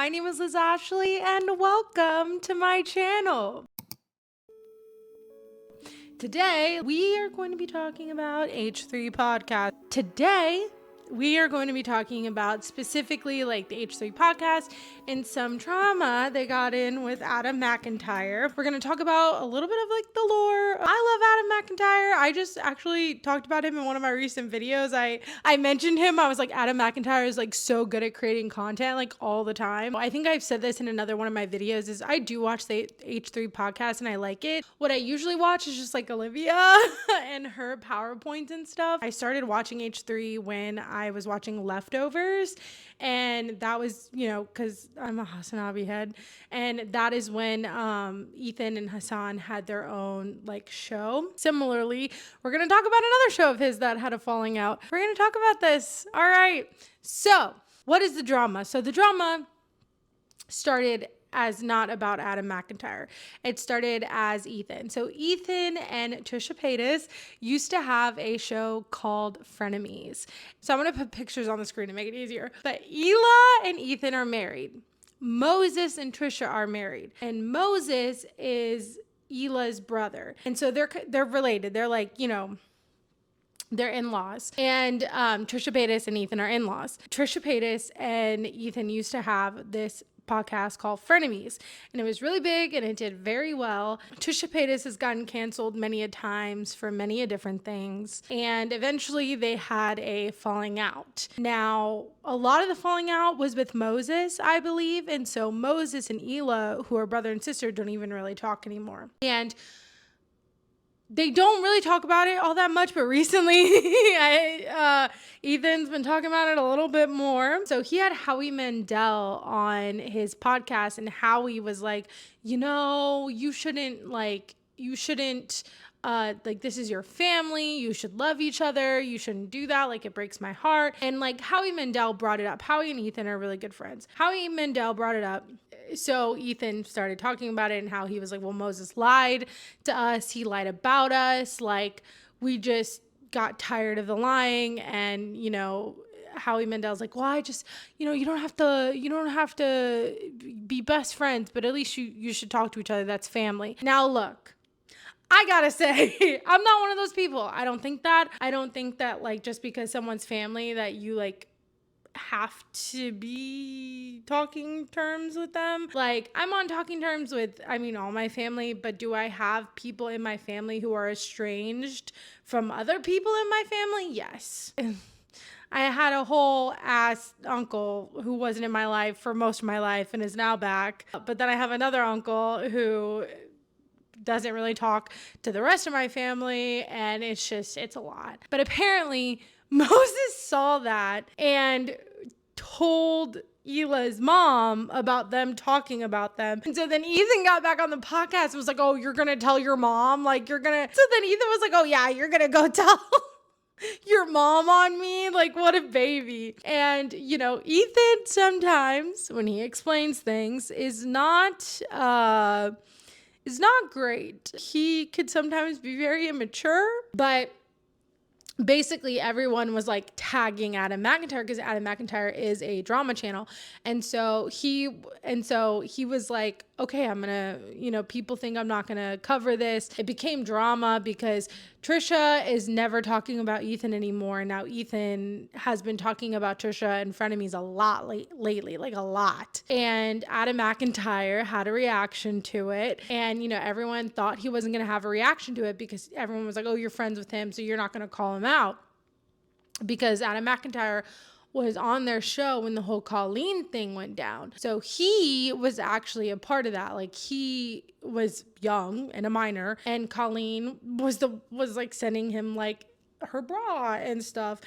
My name is Liz Ashley, and welcome to my channel. Today, we are going to be talking about H3 podcast. Today, we are going to be talking about specifically like the H3 podcast and some drama they got in with Adam McIntyre. We're going to talk about a little bit of like the lore. I love Adam McIntyre. I just actually talked about him in one of my recent videos. I mentioned him. I was like, Adam McIntyre is like so good at creating content like all the time. I think I've said this in another one of my videos is I do watch the H3 podcast and I like it. What I usually watch is just like Olivia and her PowerPoints and stuff. I started watching H3 when I was watching Leftovers, and that was, because I'm a Hasanabi head, and that is when Ethan and Hassan had their own like show. Similarly, we're going to talk about another show of his that had a falling out. We're going to talk about this. All right. So, what is the drama? So, the drama started as not about Adam McIntyre. It started as Ethan. So Ethan and Trishas used to have a show called Frenemies. So I'm going to put pictures on the screen to make it easier. But Ela and Ethan are married. Moses and Trisha are married. And Moses is Ela's brother. And so they're related. They're like, they're in-laws. And Trisha Paytas and Ethan are in-laws. Trisha Paytas and Ethan used to have this podcast called Frenemies, and it was really big and it did very well. Trisha Paytas has gotten canceled many a times for many a different things, and eventually they had a falling out. Now, a lot of the falling out was with Moses, I believe, and so Moses and Ela, who are brother and sister, don't even really talk anymore. And they don't really talk about it all that much, but recently Ethan's been talking about it a little bit more. So he had Howie Mandel on his podcast, and Howie was like, you shouldn't this is your family. You should love each other. You shouldn't do that. Like, it breaks my heart. And like Howie Mandel brought it up. Howie and Ethan are really good friends. Howie Mandel brought it up. So Ethan started talking about it and how he was like, well, Moses lied to us. He lied about us. Like, we just got tired of the lying. And, Howie Mandel's like, well, I just, you don't have to be best friends, but at least you should talk to each other. That's family. Now, look, I gotta say, I'm not one of those people. I don't think that like just because someone's family that you like have to be talking terms with them. Like, I'm on talking terms with, all my family, but do I have people in my family who are estranged from other people in my family? Yes. I had a whole ass uncle who wasn't in my life for most of my life and is now back. But then I have another uncle who doesn't really talk to the rest of my family, and it's a lot. But apparently Moses saw that and told Ela's mom about them talking about them. And so then Ethan got back on the podcast and was like, oh, you're going to tell your mom? So then Ethan was like, oh yeah, you're going to go tell your mom on me? Like, what a baby. And, Ethan sometimes when he explains things is not great. He could sometimes be very immature, but basically everyone was like tagging Adam McIntyre because Adam McIntyre is a drama channel. And so he was like, okay, I'm gonna, people think I'm not gonna cover this. It became drama because Trisha is never talking about Ethan anymore. Now Ethan has been talking about Trisha and frenemies a lot lately, like a lot. And Adam McIntyre had a reaction to it. And, everyone thought he wasn't gonna have a reaction to it because everyone was like, oh, you're friends with him, so you're not gonna call him out. Because Adam McIntyre was on their show when the whole Klein thing went down. So he was actually a part of that. Like, he was young and a minor, and Klein was like sending him like her bra and stuff.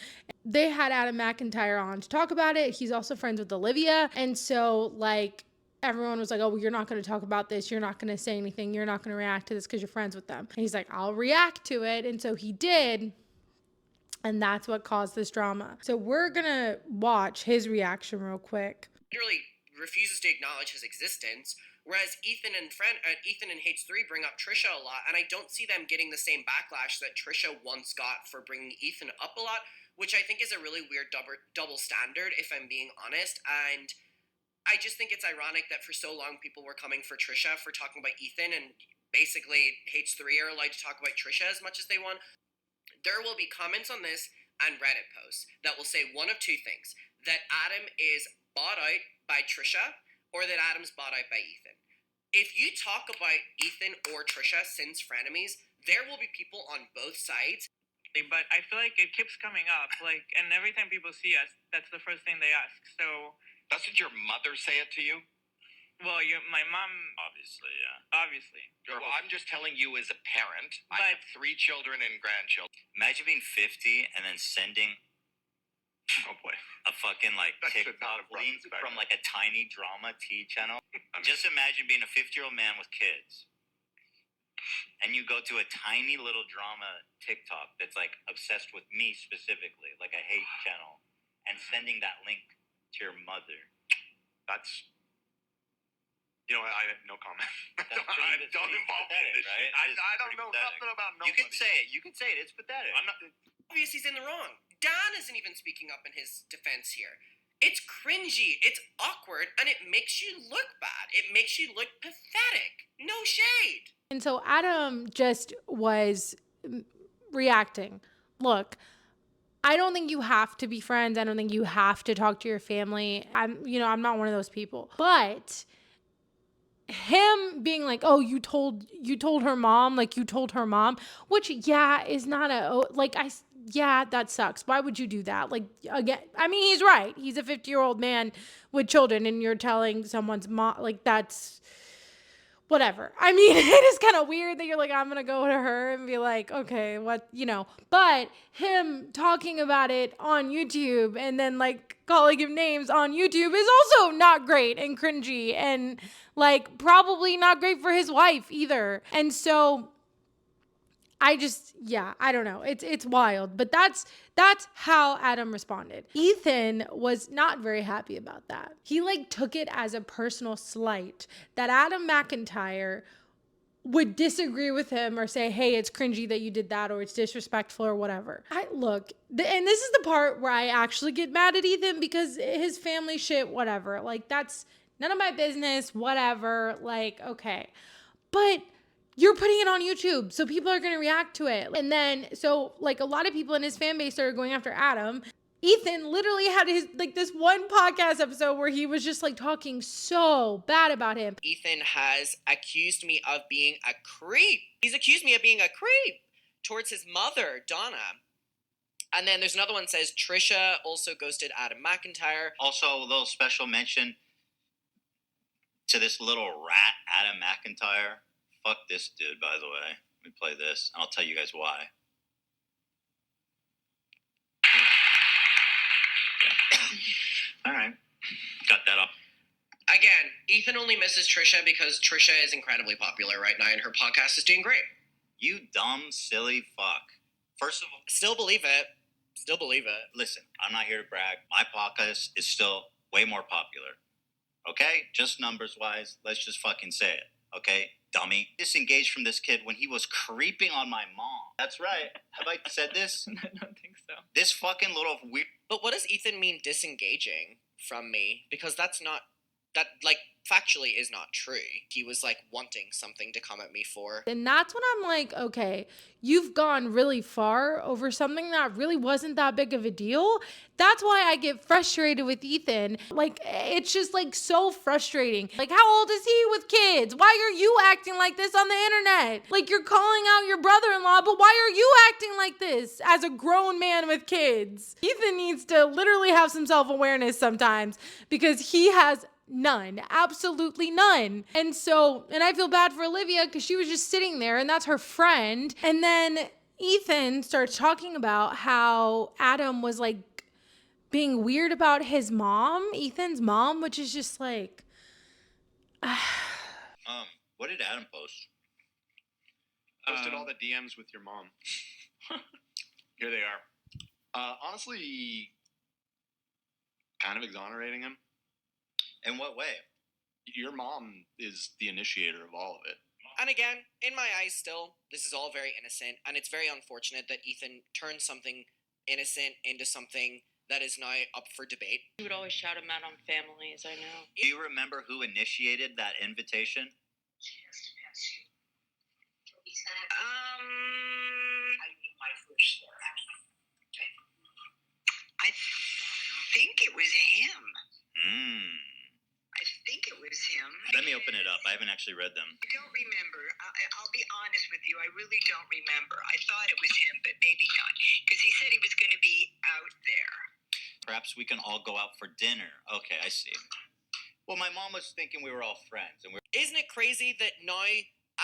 They had Adam McIntyre on to talk about it. He's also friends with Olivia. And so like everyone was like, oh, well, you're not going to talk about this. You're not going to say anything. You're not going to react to this because you're friends with them. And he's like, I'll react to it. And so he did. And that's what caused this drama. So we're gonna watch his reaction real quick. Literally refuses to acknowledge his existence, whereas Ethan and H3 bring up Trisha a lot, and I don't see them getting the same backlash that Trisha once got for bringing Ethan up a lot, which I think is a really weird double standard, if I'm being honest. And I just think it's ironic that for so long people were coming for Trisha for talking about Ethan, and basically H3 are allowed to talk about Trisha as much as they want. There will be comments on this and Reddit posts that will say one of two things: that Adam is bought out by Trisha, or that Adam's bought out by Ethan. If you talk about Ethan or Trisha since frenemies, there will be people on both sides. But I feel like it keeps coming up, like, and every time people see us, that's the first thing they ask. So, doesn't your mother say it to you? well, my mom, Obviously, yeah. obviously. Well, I'm just telling you as a parent. I But- have 3 children and grandchildren. Imagine being 50 and then sending Oh boy. a fucking like That should not TikTok have brought link this back from up. like a tiny drama T channel. I mean- Just imagine being a 50-year-old man with kids, and you go to a tiny little drama TikTok that's like obsessed with me specifically, like a hate channel, and sending that link to your mother. That's. You know, I have no comment. That's I pretty don't involve me in pathetic, this shit. right? It is I don't pretty know pathetic. nothing about nobody. You can say it. You can say it. It's pathetic. I'm not. Obvious he's in the wrong. Dan isn't even speaking up in his defense here. It's cringy, it's awkward, and it makes you look bad. It makes you look pathetic. No shade. And so Adam just was reacting. Look, I don't think you have to be friends. I don't think you have to talk to your family. I'm not one of those people. But him being like, "Oh, you told her mom," like you told her mom, which is not that sucks. Why would you do that? Like, again, I mean, he's right. He's a 50-year-old man with children, and you're telling someone's mom, like, that's whatever. I mean, it is kind of weird that you're like, I'm going to go to her and be like, okay, what, but him talking about it on YouTube and then like calling him names on YouTube is also not great and cringy and like probably not great for his wife either. And so I don't know. It's wild, but that's how Adam responded. Ethan was not very happy about that. He like took it as a personal slight that Adam McIntyre would disagree with him or say, "Hey, it's cringy that you did that," or "It's disrespectful," or whatever. And this is the part where I actually get mad at Ethan because his family shit, whatever. Like, that's none of my business, whatever. Like, okay. But you're putting it on YouTube, so people are going to react to it. And then, so like a lot of people in his fan base started going after Adam. Ethan literally had his, like, this one podcast episode where he was just like talking so bad about him. Ethan has accused me of being a creep. He's accused me of being a creep towards his mother, Donna. And then there's another one that says Trisha also ghosted Adam McIntyre. Also, a little special mention to this little rat, Adam McIntyre. Fuck this dude, by the way. Let me play this, and I'll tell you guys why. All right. Got that up. Again, Ethan only misses Trisha because Trisha is incredibly popular right now and her podcast is doing great. You dumb, silly fuck. First of all, Still believe it. listen, I'm not here to brag. My podcast is still way more popular. Okay? Just numbers-wise, let's just fucking say it. Okay? Dummy. Disengaged from this kid when he was creeping on my mom. That's right. Have I said this? I don't think so. This fucking little weird... But what does Ethan mean disengaging from me? Because that like factually is not true. He was like wanting something to come at me for. And that's when I'm like, okay, you've gone really far over something that really wasn't that big of a deal. That's why I get frustrated with Ethan. Like, it's just like so frustrating. Like, how old is he with kids? Why are you acting like this on the internet? Like, you're calling out your brother-in-law, but why are you acting like this as a grown man with kids? Ethan needs to literally have some self-awareness sometimes because he has none, absolutely none. And I feel bad for Olivia because she was just sitting there and that's her friend. And then Ethan starts talking about how Adam was like being weird about his mom, Ethan's mom, which is just like, What did Adam post? Posted all the DMs with your mom. Here they are. Honestly, kind of exonerating him. In what way? Your mom is the initiator of all of it. And again, in my eyes still, this is all very innocent, and it's very unfortunate that Ethan turned something innocent into something that is now up for debate. You would always shout him out on families, I know. Do you remember who initiated that invitation? I think it was him. I think it was him. Let me open it up. I haven't actually read them. I don't remember. I'll be honest with you. I really don't remember. I thought it was him, but maybe not. Because he said he was going to be out there. Perhaps we can all go out for dinner. Okay, I see. Well, my mom was thinking we were all friends, and Isn't it crazy that now,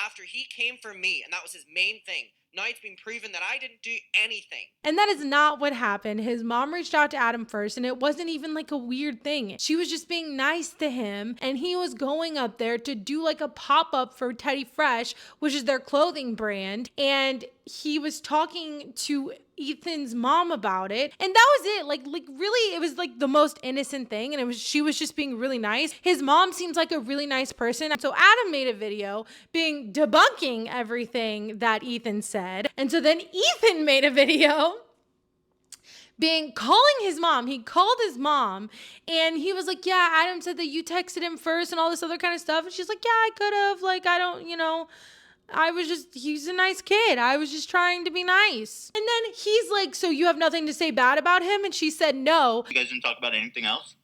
after he came for me, and that was his main thing, now it's been proven that I didn't do anything. And that is not what happened. His mom reached out to Adam first, and it wasn't even like a weird thing. She was just being nice to him, and he was going up there to do like a pop-up for Teddy Fresh, which is their clothing brand, and he was talking to Ethan's mom about it, and that was it. Like really, it was like the most innocent thing, and she was just being really nice. His mom seems like a really nice person. So Adam made a video debunking everything that Ethan said, and so then Ethan made a video calling his mom. He called his mom, and he was like, yeah, Adam said that you texted him first and all this other kind of stuff, and she's like, yeah, I could have, like, I don't, he's a nice kid. I was just trying to be nice. And then he's like, so you have nothing to say bad about him? And she said no. You guys didn't talk about anything else?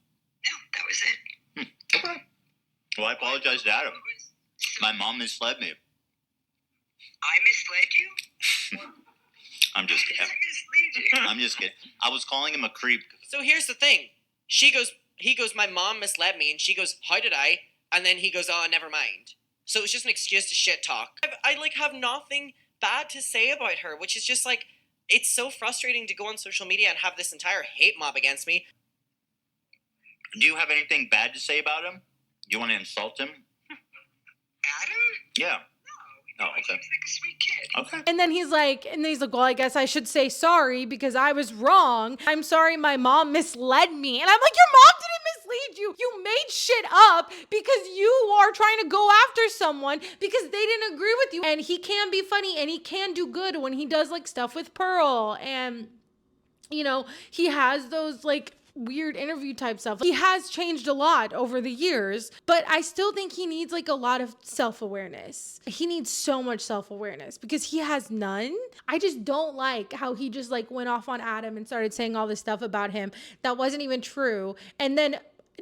No, that was it. Okay. Well, I apologize to Adam. My mom misled me. I misled you? I'm just Did I kidding. mislead you? I'm just kidding. I was calling him a creep. So here's the thing. He goes, my mom misled me, and she goes, how did I? And then he goes, oh, never mind. So it's just an excuse to shit talk. I have nothing bad to say about her, which is just like, it's so frustrating to go on social media and have this entire hate mob against me. Do you have anything bad to say about him? You want to insult him? Adam? Yeah. No. Oh, okay. He seems like a sweet kid. Okay. And then he's like, well, I guess I should say sorry because I was wrong. I'm sorry my mom misled me. And I'm like, your mom didn't mislead you. You made shit up because you are trying to go after someone because they didn't agree with you. And he can be funny and he can do good when he does like stuff with Pearl. And, he has those like weird interview type stuff. He has changed a lot over the years, but I still think he needs like a lot of self-awareness. He needs so much self-awareness because he has none. I just don't like how he just like went off on Adam and started saying all this stuff about him that wasn't even true, and then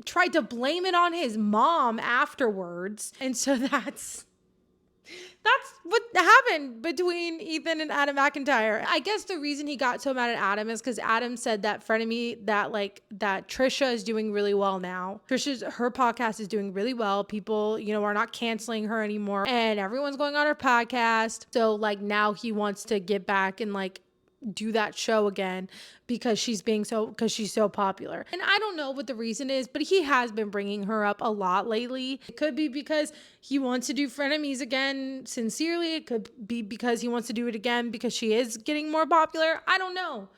tried to blame it on his mom afterwards. And so that's what happened between Ethan and Adam McIntyre. I guess the reason he got so mad at Adam is because Adam said that frenemy that Trisha is doing really well now. Her podcast is doing really well. People, are not canceling her anymore, and everyone's going on her podcast. So like now he wants to get back and like do that show again because she's so popular. And I don't know what the reason is, but he has been bringing her up a lot lately. It could be because he wants to do frenemies again sincerely. It could be because he wants to do it again because she is getting more popular. I don't know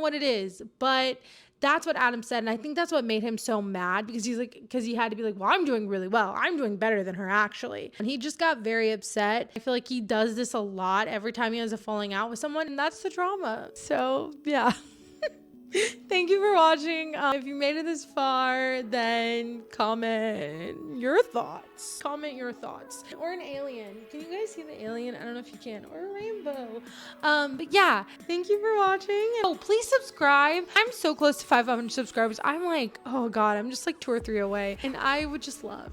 what it is, but that's what Adam said, and I think that's what made him so mad because he had to be like, well, I'm doing really well. I'm doing better than her, actually. And he just got very upset. I feel like he does this a lot every time he has a falling out with someone, and that's the drama. So, yeah. Thank you for watching. If you made it this far, then comment your thoughts. Comment your thoughts. Or an alien. Can you guys see the alien? I don't know if you can. Or a rainbow. But yeah, thank you for watching. Oh, please subscribe. I'm so close to 500 subscribers. I'm like, oh God, I'm just like 2 or 3 away. And I would just love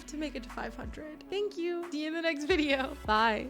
to make it to 500. Thank you. See you in the next video. Bye.